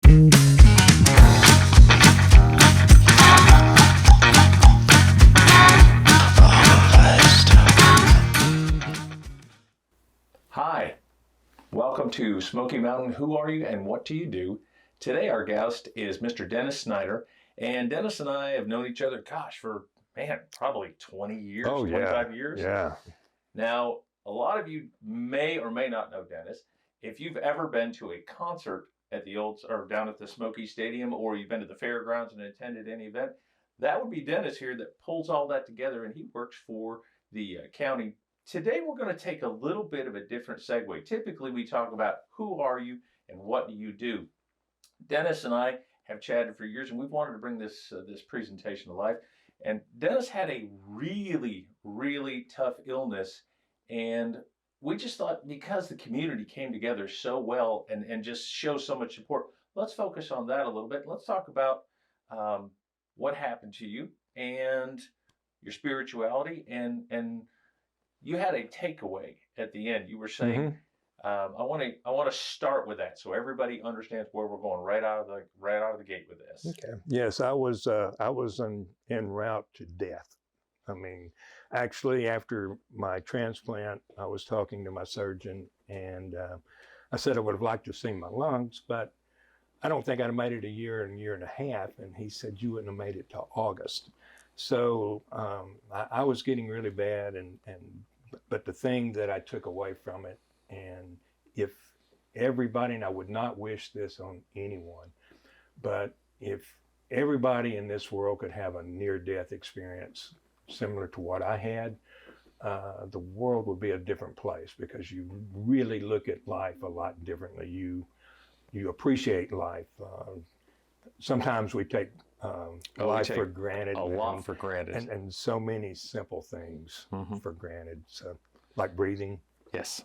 Hi, welcome to Smoky Mountain. Who are you and what do you do? Today our guest is Mr. Dennis Snyder, and Dennis and I have known each other, for probably 20 years, 25 years. Yeah. Now, a lot of you may or may not know Dennis. If you've ever been to a concert at the down at the Smoky Stadium, or you've been to the fairgrounds and attended any event, that would be Dennis here that pulls all that together, and he works for the county. Today, we're going to take a little bit of a different segue. Typically, we talk about who are you and what do you do. Dennis and I have chatted for years, and we've wanted to bring this presentation to life. And Dennis had a really, really tough illness, and we just thought, because the community came together so well and just shows so much support, let's focus on that a little bit. Let's talk about what happened to you and your spirituality, and you had a takeaway at the end. You were saying, I want to start with that so everybody understands where we're going right out of the gate with this. Okay. Yes, I was en route to death. I mean, actually, after my transplant, I was talking to my surgeon, and I said I would have liked to have seen my lungs, but I don't think I'd have made it a year and a half. And he said, you wouldn't have made it till August. So I was getting really bad, but the thing that I took away from it, and if everybody, and I would not wish this on anyone, but if everybody in this world could have a near-death experience similar to what I had, the world would be a different place, because you really look at life a lot differently. You appreciate life. Sometimes we take life for granted. A lot for granted. And so many simple things for granted. So, like breathing. Yes.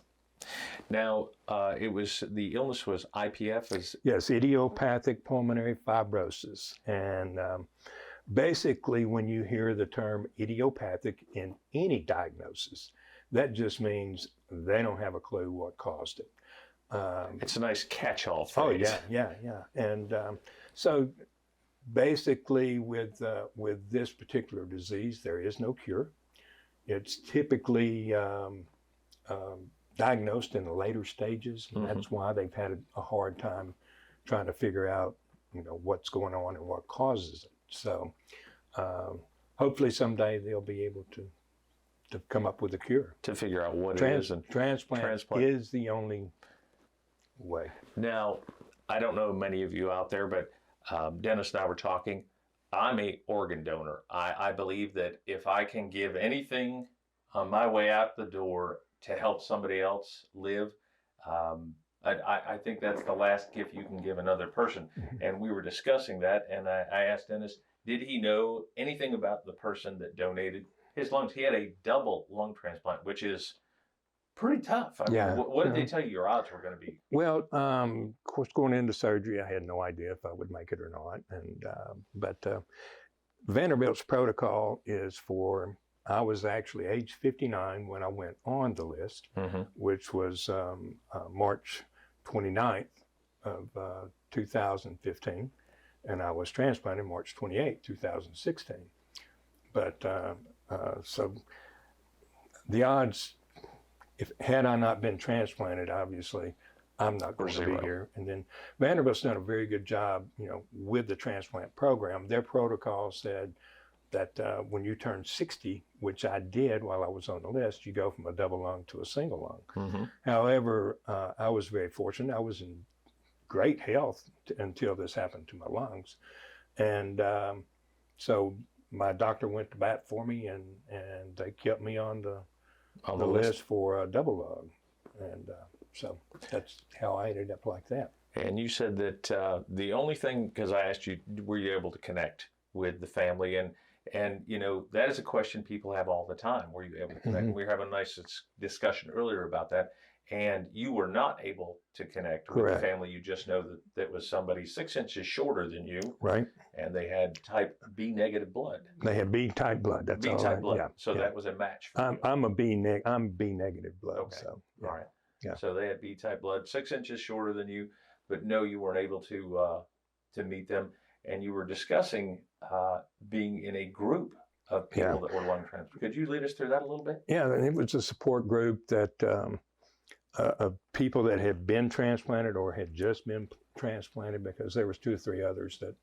Now, the illness was IPF? Yes, Idiopathic Pulmonary Fibrosis. And basically, when you hear the term idiopathic in any diagnosis, that just means they don't have a clue what caused it. It's a nice catch-all phrase. Oh, yeah. And so basically, with this particular disease, there is no cure. It's typically diagnosed in the later stages, and that's why they've had a hard time trying to figure out, what's going on and what causes it. So hopefully someday they'll be able to come up with a cure. To figure out what it is. And transplant is the only way. Now, I don't know many of you out there, but Dennis and I were talking. I'm an organ donor. I believe that if I can give anything on my way out the door to help somebody else live, I think that's the last gift you can give another person. And we were discussing that, and I asked Dennis, did he know anything about the person that donated his lungs? He had a double lung transplant, which is pretty tough. I mean, what did they tell you your odds were going to be? Well, of course, going into surgery, I had no idea if I would make it or not. And but Vanderbilt's protocol is for, I was actually age 59 when I went on the list, which was March 29th of 2015. And I was transplanted March 28, 2016. But so the odds, had I not been transplanted, obviously, I'm not going to be here. And then Vanderbilt's done a very good job, with the transplant program. Their protocol said that when you turn 60, which I did while I was on the list, you go from a double lung to a single lung. However, I was very fortunate. I was in great health until this happened to my lungs. And so my doctor went to bat for me, and they kept me on the list for a double lung. And so that's how I ended up like that. And you said that the only thing, because I asked you, were you able to connect with the family? And that is a question people have all the time. Were you able to connect? We were having a nice discussion earlier about that. And you were not able to connect with the family. You just know that was somebody 6 inches shorter than you. Right. And they had type B negative blood. They had B type blood. That's all. B type blood. Yeah. So that was a match for you. I'm B negative blood. Okay. So all right. Yeah. So they had B type blood, 6 inches shorter than you, but no, you weren't able to meet them. And you were discussing being in a group of people that were lung transplants. Could you lead us through that a little bit? Yeah, it was a support group that of people that had been transplanted or had just been transplanted, because there was 2 or 3 others that,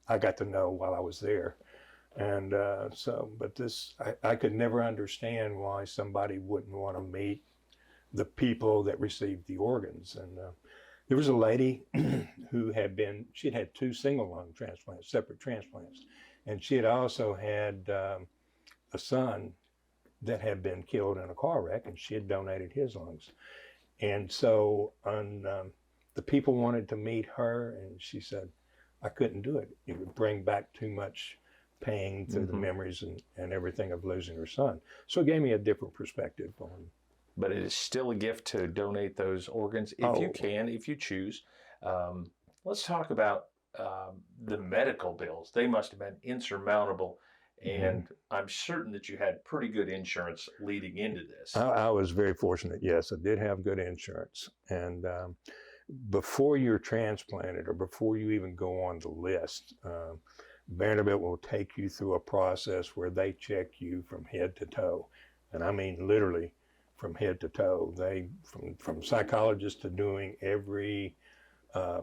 I got to know while I was there. And but I could never understand why somebody wouldn't want to meet the people that received the organs. And there was a lady who she'd had 2 single lung transplants, separate transplants. And she had also had a son that had been killed in a car wreck, and she had donated his lungs. And so the people wanted to meet her, and she said, I couldn't do it. It would bring back too much pain through the memories and everything of losing her son. So it gave me a different perspective on. But it is still a gift to donate those organs if you can, if you choose. Let's talk about the medical bills. They must have been insurmountable. And I'm certain that you had pretty good insurance leading into this. I was very fortunate. Yes, I did have good insurance. And before you're transplanted, or before you even go on the list, Vanderbilt will take you through a process where they check you from head to toe. And I mean literally from head to toe. They, from psychologists to doing every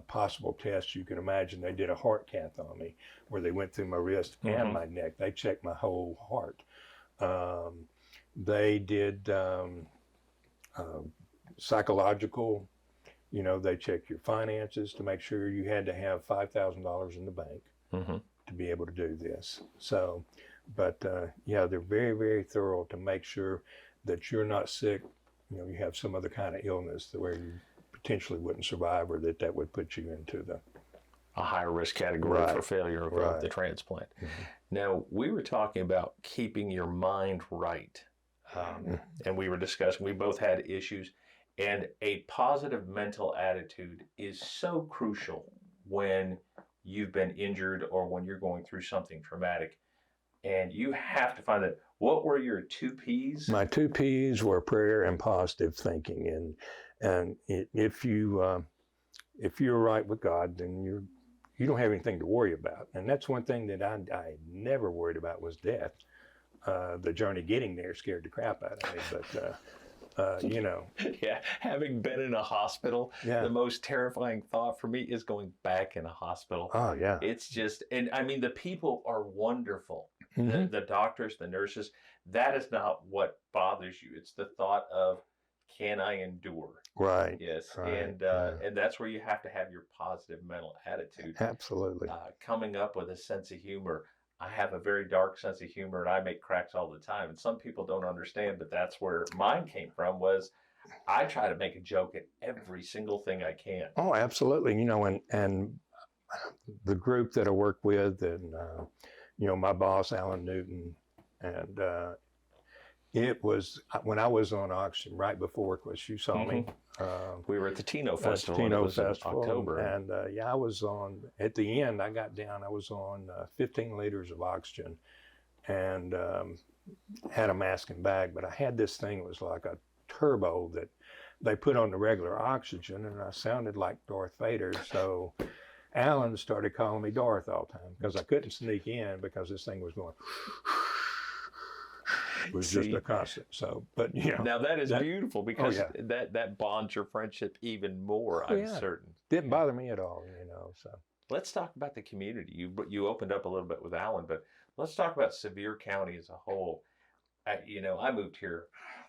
possible test you can imagine. They did a heart cath on me where they went through my wrist and my neck. They checked my whole heart. They did psychological, they checked your finances to make sure you had to have $5,000 in the bank to be able to do this. So, but they're very, very thorough to make sure that you're not sick, you have some other kind of illness where you potentially wouldn't survive, or that would put you into a higher risk category for failure of the transplant. Now, we were talking about keeping your mind right. And we were discussing, we both had issues, and a positive mental attitude is so crucial when you've been injured or when you're going through something traumatic. And you have to find that. What were your 2 Ps? My 2 Ps were prayer and positive thinking. And if you're right with God, then you don't have anything to worry about. And that's one thing that I never worried about was death. The journey getting there scared the crap out of me, but Yeah, having been in a hospital, the most terrifying thought for me is going back in a hospital. Oh yeah. It's just, and I mean, the people are wonderful. The doctors, the nurses, that is not what bothers you. It's the thought of, can I endure? Right. Yes. Right. And that's where you have to have your positive mental attitude. Absolutely. Coming up with a sense of humor. I have a very dark sense of humor, and I make cracks all the time. And some people don't understand, but that's where mine came from. Was I try to make a joke at every single thing I can. Oh, absolutely. And the group that I work with, and my boss, Alan Newton, and it was when I was on oxygen right before, because you saw me. We were at the Tino Festival. Tino Festival. October. And I was on, at the end, I got down, I was on 15 liters of oxygen, and had a mask and bag, but I had this thing, it was like a turbo that they put on the regular oxygen, and I sounded like Darth Vader. So Alan started calling me Darth all the time, because I couldn't sneak in because this thing was going. It was just a constant. So, but now that is beautiful, because that bonds your friendship even more. I'm certain. Didn't bother me at all, So let's talk about the community. You opened up a little bit with Alan, but let's talk about Sevier County as a whole. I moved here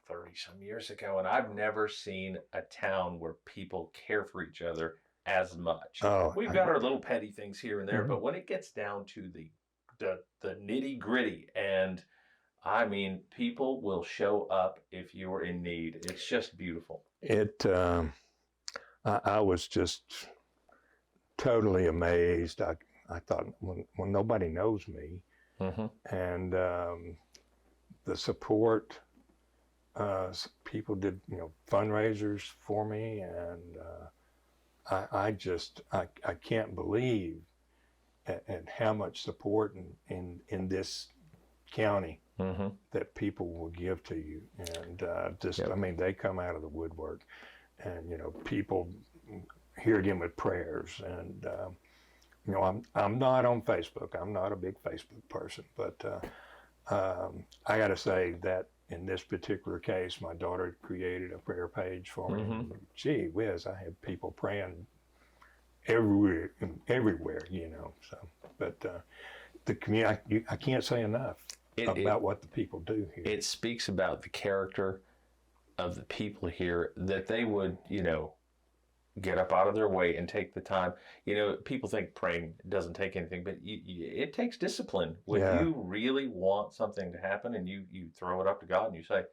30 some years ago, and I've never seen a town where people care for each other as much. We've got our little petty things here and there, but when it gets down to the nitty gritty, and I mean, people will show up if you're in need. It's just beautiful. I was just totally amazed. I thought, when nobody knows me, and the support, people did, fundraisers for me, and I can't believe at how much support in this county that people will give to you. And I mean, they come out of the woodwork, and people here again with prayers. And you know, I'm not on Facebook. I'm not a big Facebook person, but I got to say that in this particular case, my daughter created a prayer page for me. Mm-hmm. Gee whiz, I have people praying everywhere, you know. So, but the community, I can't say enough about what the people do here. It speaks about the character of the people here, that they would, you know, get up out of their way and take the time. You know, people think praying doesn't take anything, but it takes discipline. When you really want something to happen and you throw it up to God and you say,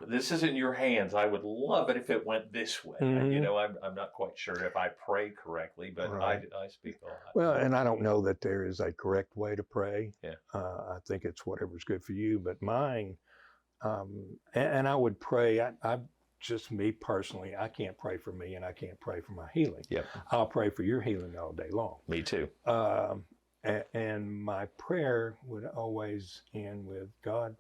this is in your hands. I would love it if it went this way. Mm-hmm. You know, I'm not quite sure if I pray correctly, but I speak a lot. Well, and I don't know that there is a correct way to pray. Yeah. I think it's whatever's good for you. But mine, and I would pray, I just me personally, I can't pray for me and I can't pray for my healing. Yep. I'll pray for your healing all day long. Me too. And my prayer would always end with, God,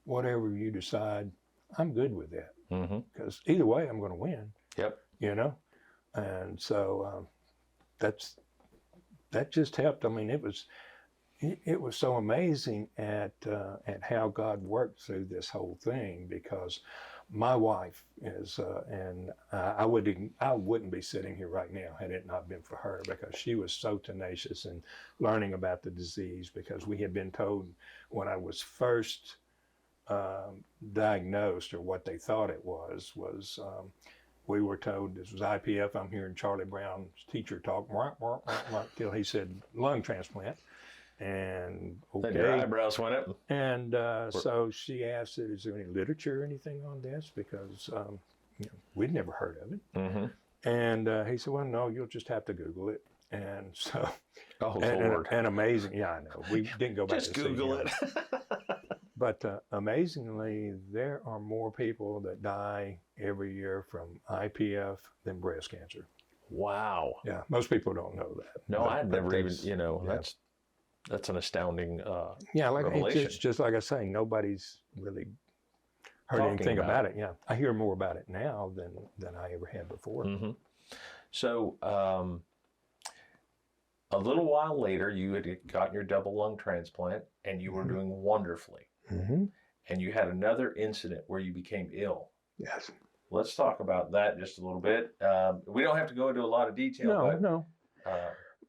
whatever you decide, I'm good with that. Because either way, I'm going to win. Yep. You know? And so that just helped. I mean, it was so amazing at how God worked through this whole thing, because my wife is, and I wouldn't be sitting here right now had it not been for her, because she was so tenacious in learning about the disease. Because we had been told when I was first diagnosed, or what they thought it was we were told this was IPF. I'm hearing Charlie Brown's teacher talk till he said lung transplant. And okay. Your eyebrows went up. And so she asked, is there any literature or anything on this? Because you know, we'd never heard of it. Mm-hmm. And he said, well, no, you'll just have to Google it. And so, Lord. And amazing, yeah, I know. We didn't go back just to Google it. But amazingly, there are more people that die every year from IPF than breast cancer. Wow. Yeah, most people don't know that. No, I'd never even, you know, that's an astounding revelation. It's just like I say, nobody's really heard anything about it. Yeah, I hear more about it now than I ever had before. Mm-hmm. So a little while later, you had gotten your double lung transplant, and you were doing wonderfully. Mm-hmm. And you had another incident where you became ill. Yes. Let's talk about that just a little bit. We don't have to go into a lot of detail. No.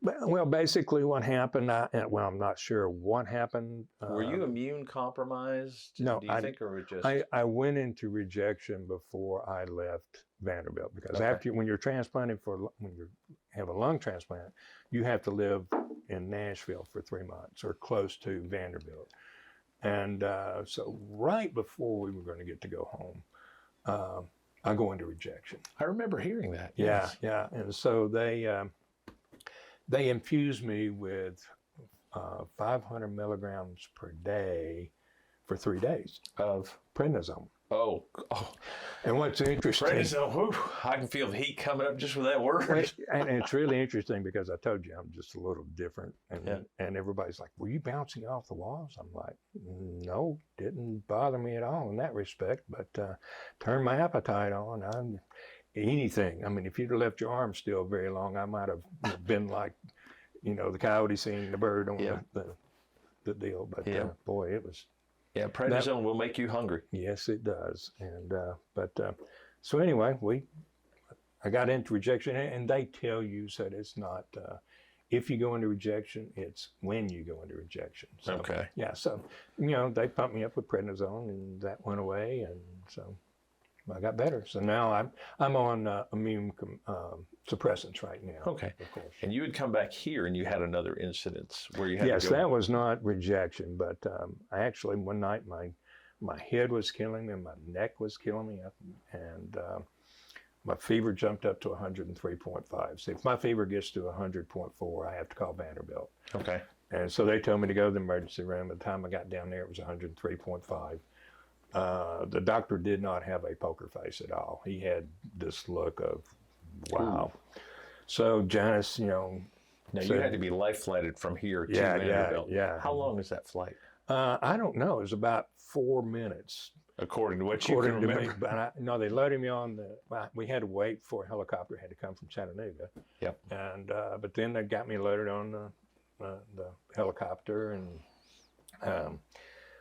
Well, basically what happened, I'm not sure what happened. Were you immune compromised? No, do you think, or just... I went into rejection before I left Vanderbilt, because when you're transplanted when you have a lung transplant, you have to live in Nashville for 3 months or close to Vanderbilt. And so right before we were going to get to go home, I go into rejection. I remember hearing that. Yeah, Yes. yeah. And so they infused me with 500 milligrams per day for 3 days Of prednisone. Oh. And what's interesting, Prednisone, whew, I can feel the heat coming up just with that word. and it's really interesting, because I told you I'm just a little different, and everybody's like, were you bouncing off the walls? I'm like, no, didn't bother me at all in that respect, but turned my appetite on. Anything. I mean, if you'd have left your arm still very long, I might have been like, you know, the coyote seeing the bird on the deal. But boy, it was. Yeah, prednisone will make you hungry. Yes, it does. And so anyway, I got into rejection, and they tell you that it's not if you go into rejection, it's when you go into rejection. So, okay. Yeah. So you know, they pumped me up with prednisone, and that went away, and so I got better. So now I'm on immune suppressants right now. Okay. Of course. And you had come back here and you had another incident where you had Yes, to go. that was not rejection, but I actually one night my head was killing me, my neck was killing me, and my fever jumped up to 103.5. So if my fever gets to 100.4, I have to call Vanderbilt. Okay. And so they told me to go to the emergency room. By the time I got down there, it was 103.5. The doctor did not have a poker face at all. He had this look of, wow. Ooh. So Janice, you know. Now you had to be life flighted from here to Vanderbilt. Yeah. How long is that flight? I don't know. It was about 4 minutes. according to what you can according to remember. me. But no, they loaded me on we had to wait for a helicopter had to come from Chattanooga. Yep. And but then they got me loaded on the helicopter, and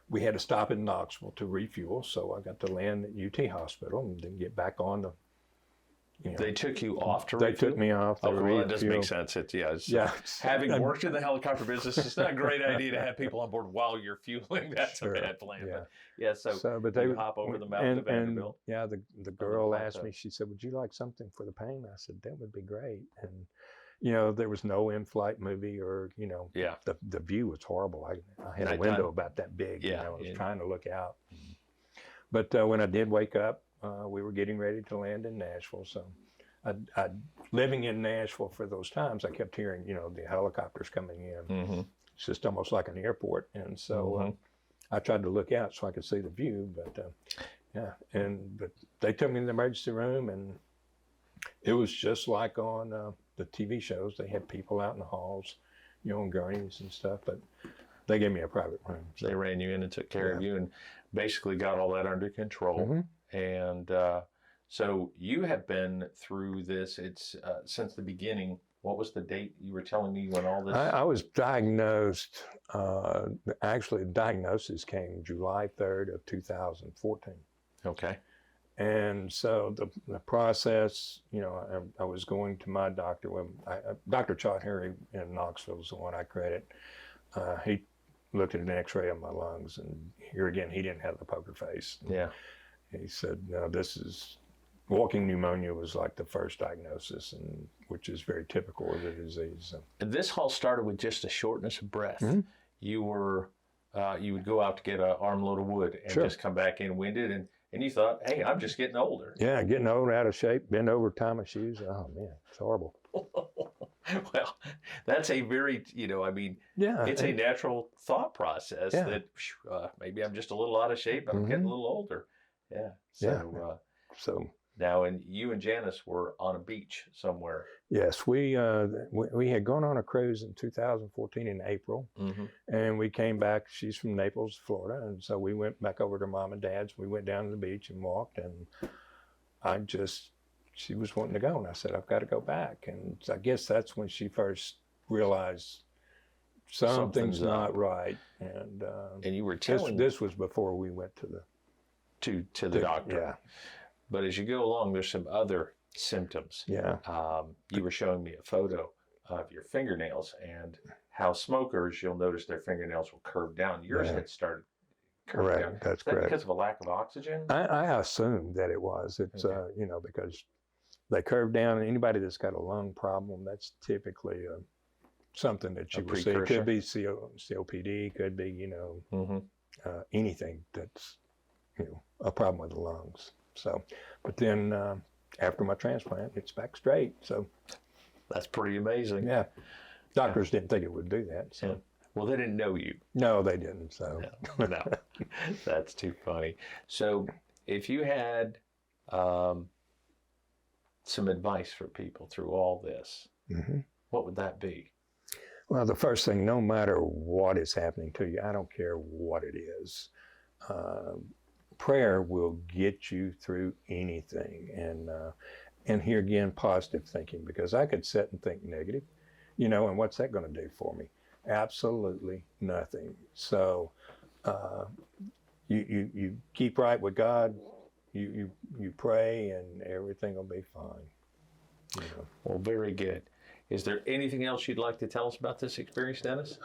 we had to stop in Knoxville to refuel. So I got to land at UT Hospital and then get back on the. They took you off to They refuel? took me off. Oh, well, that doesn't make sense. Having worked in the helicopter business, it's not a great idea to have people on board while you're fueling. That's a bad plan. Yeah. But but they you hop over the mountain to Vanderbilt. And, the girl asked me, she said, "Would you like something for the pain?" I said, "That would be great." And there was no in-flight movie, or the view was horrible. I had a window about that big. I was trying to look out. But when I did wake up, we were getting ready to land in Nashville. So living in Nashville for those times, I kept hearing, the helicopters coming in. Mm-hmm. It's just almost like an airport. And so I tried to look out so I could see the view. But but they took me in the emergency room, and it was just like on the TV shows. They had people out in the halls, on gurneys and stuff. But they gave me a private room. So they ran you in and took care of you and basically got all that under control. Mm-hmm. And so you have been through this. It's since the beginning. What was the date you were telling me when all this? I was diagnosed. Actually, the diagnosis came July 3rd of 2014. Okay. And so the process, I was going to my doctor. Dr. Chot Harry in Knoxville is the one I credit. He looked at an X-ray of my lungs, and here again, he didn't have the poker face. Yeah. He said, "No, this is walking pneumonia was like the first diagnosis, and which is very typical of the disease." And this all started with just a shortness of breath. Mm-hmm. You would go out to get an armload of wood and just come back in winded, and you thought, "Hey, I'm just getting older." Yeah, getting old, out of shape, bend over, tie my shoes. Oh man, it's horrible. Well, that's a very, it's a natural thought process that maybe I'm just a little out of shape. I'm getting a little older. Yeah. So now, and you and Janice were on a beach somewhere. Yes, we had gone on a cruise in 2014 in April, and we came back. She's from Naples, Florida, and so we went back over to Mom and Dad's. We went down to the beach and walked, and she was wanting to go, and I said, "I've got to go back." And I guess that's when she first realized something's not right. And you were telling this was before we went to the doctor. Yeah. But as you go along, there's some other symptoms. Yeah. You were showing me a photo of your fingernails and how smokers, you'll notice their fingernails will curve down. Yours had started curving down. That's Is that correct. because of a lack of oxygen? I assumed that it was. It's because they curve down, and anybody that's got a lung problem, that's typically something that you will see. It could be COPD, could be anything that's a problem with the lungs. So, but then after my transplant, it's back straight. So that's pretty amazing. Yeah, doctors didn't think it would do that. So. Yeah. Well, they didn't know you. No, they didn't. So no. That's too funny. So if you had some advice for people through all this, what would that be? Well, the first thing, no matter what is happening to you, I don't care what it is, prayer will get you through anything. And here again, positive thinking, because I could sit and think negative, and what's that going to do for me? Absolutely nothing. So you keep right with God, you pray, and everything will be fine. Well, very good. Is there anything else you'd like to tell us about this experience, Dennis?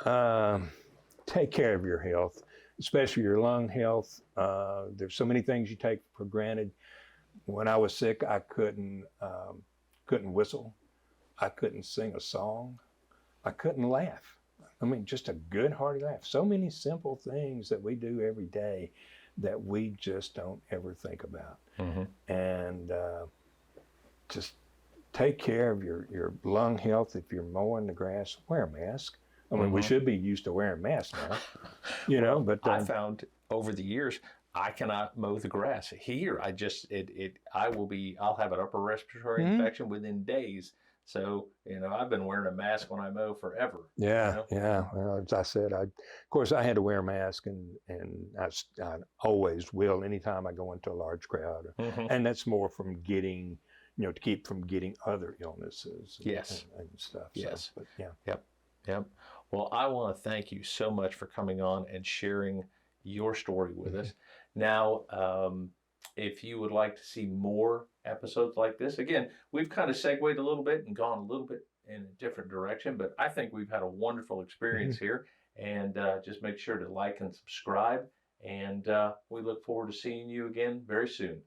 Take care of your health, especially your lung health. There's so many things you take for granted. When I was sick, I couldn't whistle. I couldn't sing a song. I couldn't laugh. I mean, just a good hearty laugh. So many simple things that we do every day that we just don't ever think about. And just take care of your lung health. If you're mowing the grass, wear a mask. I mean, we should be used to wearing masks now, but I found over the years, I cannot mow the grass here. I'll have an upper respiratory infection within days. So, I've been wearing a mask when I mow forever. Yeah, yeah. Well, as I said, of course, I had to wear a mask, and I always will anytime I go into a large crowd, Hmm. and that's more from getting, to keep from getting other illnesses Yes. and stuff. Yes. So, but yeah. Yep. Yep. Well, I want to thank you so much for coming on and sharing your story with us. Now, if you would like to see more episodes like this, again, we've kind of segued a little bit and gone a little bit in a different direction, but I think we've had a wonderful experience here. And just make sure to like and subscribe. And we look forward to seeing you again very soon.